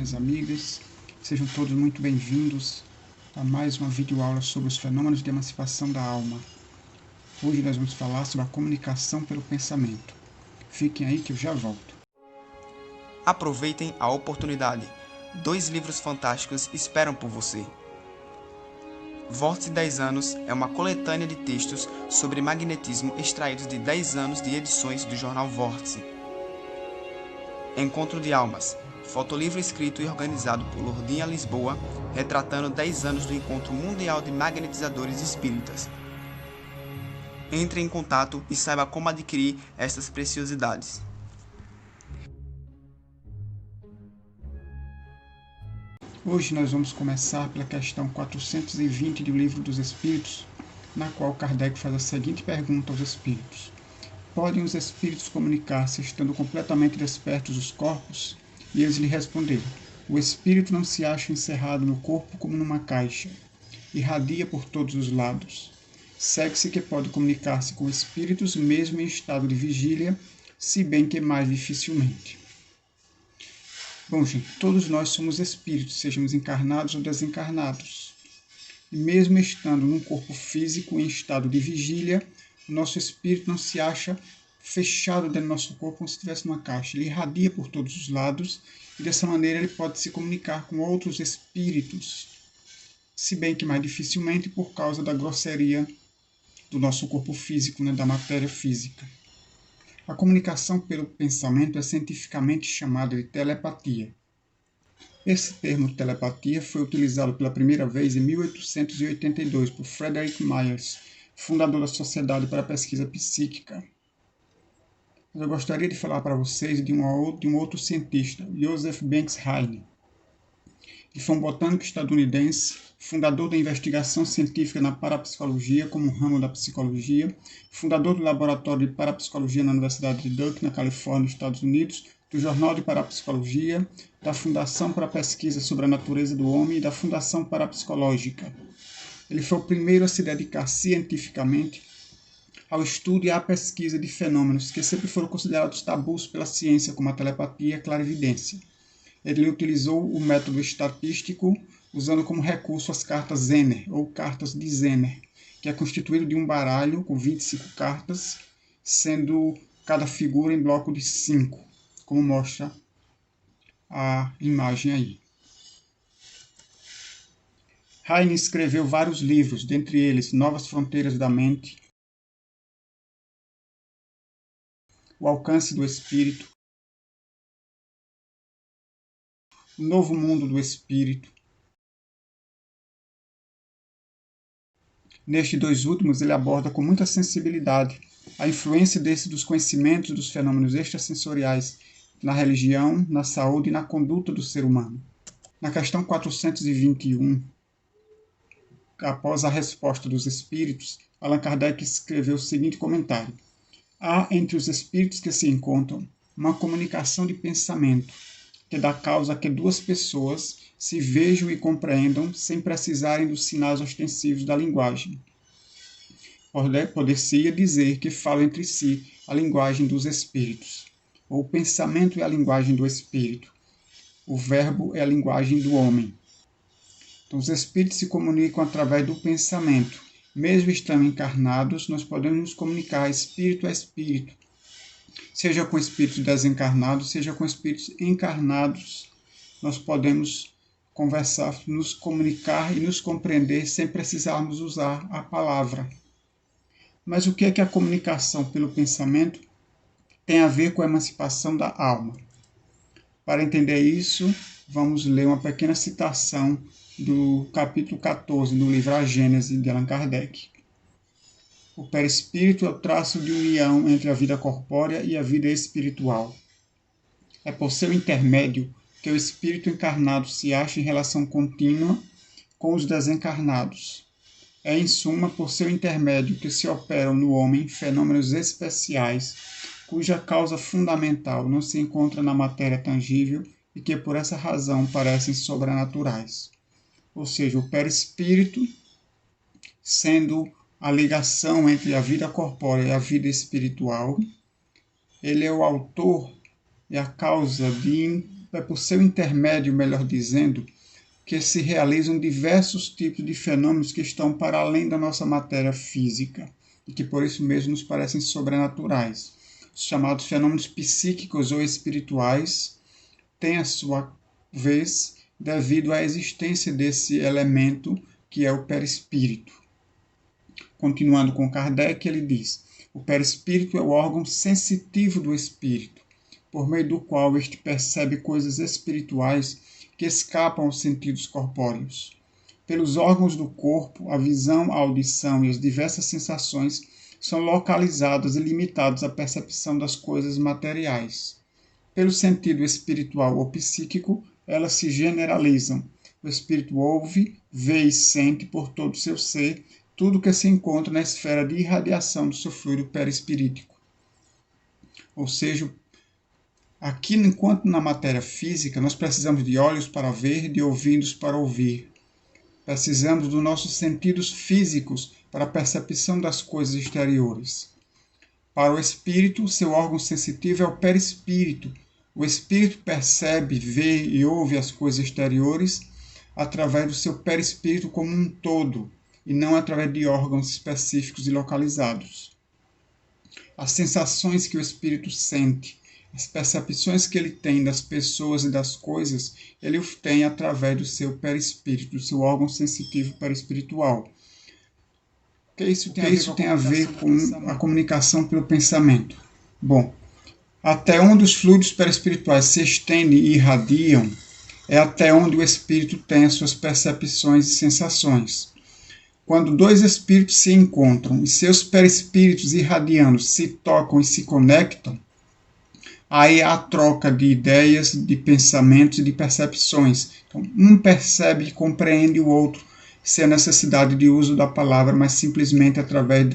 minhas amigas. Sejam todos muito bem-vindos a mais uma videoaula sobre os fenômenos de emancipação da alma. Hoje nós vamos falar sobre a comunicação pelo pensamento. Fiquem aí que eu já volto. Aproveitem a oportunidade. 2 livros fantásticos esperam por você. Vórtice 10 anos é uma coletânea de textos sobre magnetismo extraídos de 10 anos de edições do jornal Vórtice. Encontro de Almas, fotolivro escrito e organizado por Lourdinha Lisboa, retratando 10 anos do Encontro Mundial de Magnetizadores Espíritas. Entre em contato e saiba como adquirir estas preciosidades. Hoje nós vamos começar pela questão 420 do Livro dos Espíritos, na qual Kardec faz a seguinte pergunta aos espíritos: podem os espíritos comunicar-se estando completamente despertos dos corpos? E eles lhe responderam: o espírito não se acha encerrado no corpo como numa caixa. Irradia por todos os lados. Segue-se que pode comunicar-se com espíritos mesmo em estado de vigília, se bem que mais dificilmente. Bom, gente, todos nós somos espíritos, sejamos encarnados ou desencarnados. E mesmo estando num corpo físico em estado de vigília, o nosso espírito não se acha fechado dentro do nosso corpo como se estivesse numa caixa. Ele irradia por todos os lados e dessa maneira ele pode se comunicar com outros espíritos, se bem que mais dificilmente por causa da grosseria do nosso corpo físico, da matéria física. A comunicação pelo pensamento é cientificamente chamada de telepatia. Esse termo telepatia foi utilizado pela primeira vez em 1882 por Frederick Myers, fundador da Sociedade para a Pesquisa Psíquica. Mas eu gostaria de falar para vocês de um outro cientista, Joseph Banks Heine. Ele foi um botânico estadunidense, fundador da investigação científica na parapsicologia como ramo da psicologia, fundador do Laboratório de Parapsicologia na Universidade de Duke, na Califórnia, Estados Unidos, do Jornal de Parapsicologia, da Fundação para a Pesquisa sobre a Natureza do Homem e da Fundação Parapsicológica. Ele foi o primeiro a se dedicar cientificamente ao estudo e à pesquisa de fenômenos que sempre foram considerados tabus pela ciência, como a telepatia e a clarividência. Ele utilizou o método estatístico, usando como recurso as cartas Zener, ou cartas de Zener, que é constituído de um baralho com 25 cartas, sendo cada figura em bloco de 5, como mostra a imagem aí. Heine escreveu vários livros, dentre eles Novas Fronteiras da Mente, O Alcance do Espírito, O Novo Mundo do Espírito. Nestes 2 últimos, ele aborda com muita sensibilidade a influência dos conhecimentos dos fenômenos extrasensoriais na religião, na saúde e na conduta do ser humano. Na questão 421, após a resposta dos espíritos, Allan Kardec escreveu o seguinte comentário: há entre os espíritos que se encontram uma comunicação de pensamento que dá causa a que 2 pessoas se vejam e compreendam sem precisarem dos sinais ostensivos da linguagem. Poder-se-ia dizer que falam entre si a linguagem dos espíritos. O pensamento é a linguagem do espírito. O verbo é a linguagem do homem. Então, os espíritos se comunicam através do pensamento. Mesmo estando encarnados, nós podemos nos comunicar espírito a espírito. Seja com espíritos desencarnados, seja com espíritos encarnados, nós podemos conversar, nos comunicar e nos compreender sem precisarmos usar a palavra. Mas o que é que a comunicação pelo pensamento tem a ver com a emancipação da alma? Para entender isso, vamos ler uma pequena citação do capítulo 14 do livro A Gênese, de Allan Kardec. O perispírito é o traço de união entre a vida corpórea e a vida espiritual. É por seu intermédio que o espírito encarnado se acha em relação contínua com os desencarnados. É, em suma, por seu intermédio que se operam no homem fenômenos especiais, cuja causa fundamental não se encontra na matéria tangível e que, por essa razão, parecem sobrenaturais. Ou seja, o perispírito, sendo a ligação entre a vida corpórea e a vida espiritual, ele é o autor e a causa de por seu intermédio, melhor dizendo, que se realizam diversos tipos de fenômenos que estão para além da nossa matéria física e que por isso mesmo nos parecem sobrenaturais. Os chamados fenômenos psíquicos ou espirituais têm a sua vez devido à existência desse elemento que é o perispírito. Continuando com Kardec, ele diz: o perispírito é o órgão sensitivo do espírito, por meio do qual este percebe coisas espirituais que escapam aos sentidos corpóreos. Pelos órgãos do corpo, a visão, a audição e as diversas sensações são localizadas e limitadas à percepção das coisas materiais. Pelo sentido espiritual ou psíquico, elas se generalizam. O espírito ouve, vê e sente por todo o seu ser tudo que se encontra na esfera de irradiação do seu fluido perispirítico. Ou seja, aqui, enquanto na matéria física, nós precisamos de olhos para ver, de ouvidos para ouvir. Precisamos dos nossos sentidos físicos para a percepção das coisas exteriores. Para o espírito, seu órgão sensitivo é o perispírito. O espírito percebe, vê e ouve as coisas exteriores através do seu perispírito como um todo, e não através de órgãos específicos e localizados. As sensações que o espírito sente, as percepções que ele tem das pessoas e das coisas, ele os tem através do seu perispírito, do seu órgão sensitivo perispiritual. O que isso tem a ver com a comunicação pelo pensamento? Bom, até onde os fluidos perispirituais se estendem e irradiam, é até onde o espírito tem as suas percepções e sensações. Quando dois espíritos se encontram e seus perispíritos irradiando se tocam e se conectam, aí há a troca de ideias, de pensamentos e de percepções. Então, um percebe e compreende o outro, sem a necessidade de uso da palavra, mas simplesmente através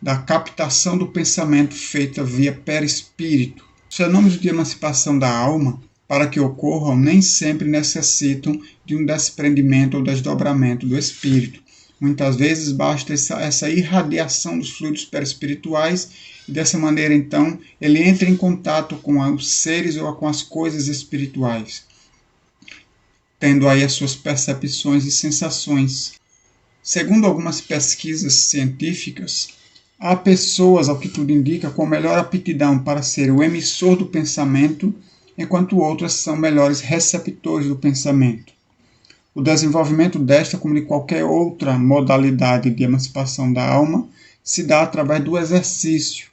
da captação do pensamento feita via perispírito. Os fenômenos de emancipação da alma, para que ocorram, nem sempre necessitam de um desprendimento ou desdobramento do espírito. Muitas vezes basta essa irradiação dos fluidos perispirituais e dessa maneira, então, ele entra em contato com os seres ou com as coisas espirituais, tendo aí as suas percepções e sensações. Segundo algumas pesquisas científicas, há pessoas, ao que tudo indica, com melhor aptidão para ser o emissor do pensamento, enquanto outras são melhores receptores do pensamento. O desenvolvimento desta, como de qualquer outra modalidade de emancipação da alma, se dá através do exercício,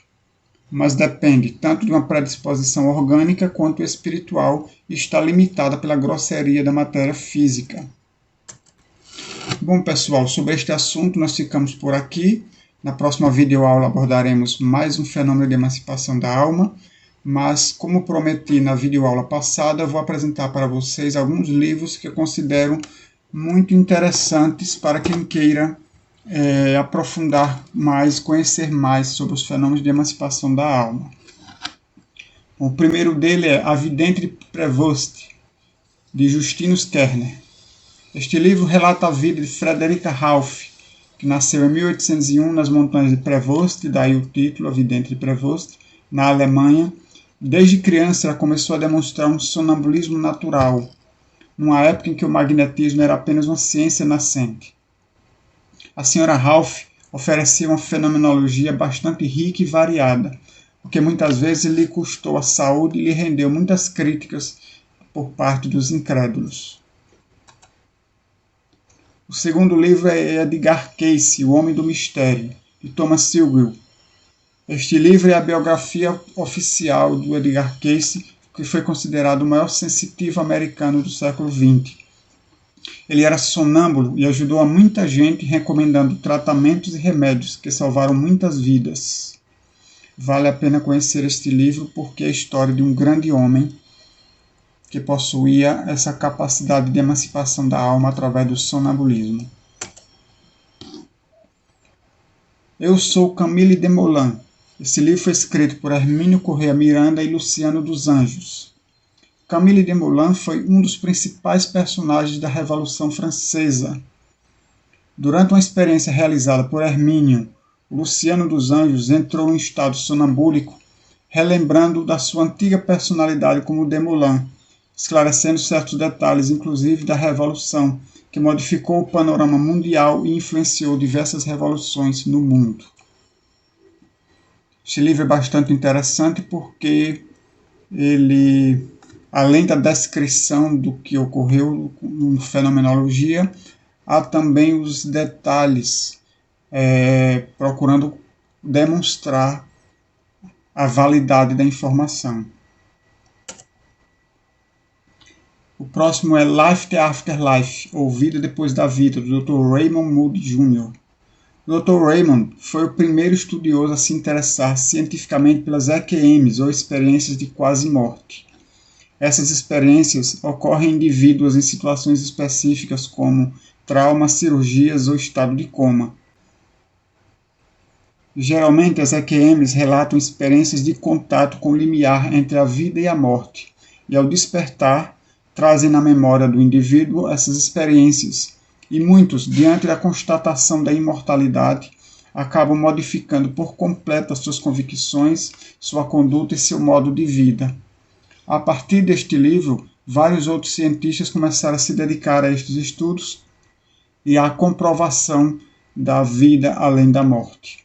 mas depende tanto de uma predisposição orgânica quanto espiritual e está limitada pela grosseria da matéria física. Bom, pessoal, sobre este assunto nós ficamos por aqui. Na próxima videoaula abordaremos mais um fenômeno de emancipação da alma, mas, como prometi na videoaula passada, eu vou apresentar para vocês alguns livros que eu considero muito interessantes para quem queira aprofundar mais, conhecer mais sobre os fenômenos de emancipação da alma. O primeiro dele é A Vidente de Prevost, de Justinus Kerner. Este livro relata a vida de Frederica Ralph, que nasceu em 1801 nas montanhas de Prevost, daí o título, A Vidente de Prevost, na Alemanha. Desde criança ela começou a demonstrar um sonambulismo natural, numa época em que o magnetismo era apenas uma ciência nascente. A senhora Ralph oferecia uma fenomenologia bastante rica e variada, o que muitas vezes lhe custou a saúde e lhe rendeu muitas críticas por parte dos incrédulos. O segundo livro é Edgar Cayce, O Homem do Mistério, de Thomas Silville. Este livro é a biografia oficial do Edgar Cayce, que foi considerado o maior sensitivo americano do século XX. Ele era sonâmbulo e ajudou a muita gente recomendando tratamentos e remédios que salvaram muitas vidas. Vale a pena conhecer este livro porque é a história de um grande homem que possuía essa capacidade de emancipação da alma através do sonambulismo. Eu sou Camille Desmoulins. Esse livro foi escrito por Hermínio Corrêa Miranda e Luciano dos Anjos. Camille Desmoulins foi um dos principais personagens da Revolução Francesa. Durante uma experiência realizada por Hermínio, Luciano dos Anjos entrou em estado sonambúlico, relembrando da sua antiga personalidade como Desmoulins, esclarecendo certos detalhes, inclusive da Revolução, que modificou o panorama mundial e influenciou diversas revoluções no mundo. Este livro é bastante interessante porque ele, além da descrição do que ocorreu na fenomenologia, há também os detalhes, procurando demonstrar a validade da informação. O próximo é Life After Life, ou Vida Depois da Vida, do Dr. Raymond Moody Jr. O Dr. Raymond foi o primeiro estudioso a se interessar cientificamente pelas EQMs, ou experiências de quase morte. Essas experiências ocorrem em indivíduos em situações específicas como traumas, cirurgias ou estado de coma. Geralmente, as EQMs relatam experiências de contato com o limiar entre a vida e a morte, e ao despertar, trazem na memória do indivíduo essas experiências, e muitos, diante da constatação da imortalidade, acabam modificando por completo as suas convicções, sua conduta e seu modo de vida. A partir deste livro, vários outros cientistas começaram a se dedicar a estes estudos e à comprovação da vida além da morte.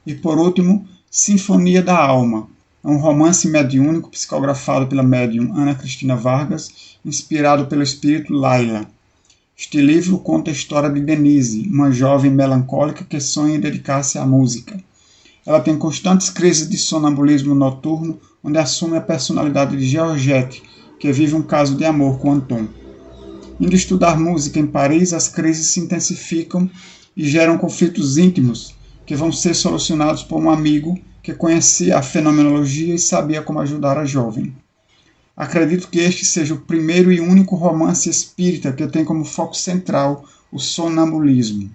E por último, Sinfonia da Alma, é um romance mediúnico psicografado pela médium Ana Cristina Vargas, inspirado pelo espírito Laila. Este livro conta a história de Denise, uma jovem melancólica que sonha em dedicar-se à música. Ela tem constantes crises de sonambulismo noturno, onde assume a personalidade de Georgette, que vive um caso de amor com Anton. Indo estudar música em Paris, as crises se intensificam e geram conflitos íntimos, que vão ser solucionados por um amigo que conhecia a fenomenologia e sabia como ajudar a jovem. Acredito que este seja o primeiro e único romance espírita que tem como foco central o sonambulismo.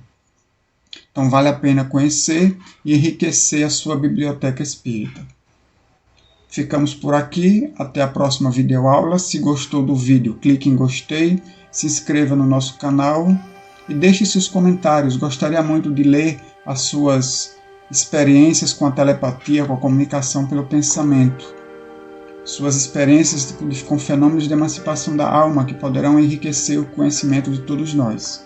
Então vale a pena conhecer e enriquecer a sua biblioteca espírita. Ficamos por aqui, até a próxima videoaula. Se gostou do vídeo, clique em gostei, se inscreva no nosso canal e deixe seus comentários. Gostaria muito de ler as suas experiências com a telepatia, com a comunicação pelo pensamento. Suas experiências com fenômenos de emancipação da alma que poderão enriquecer o conhecimento de todos nós.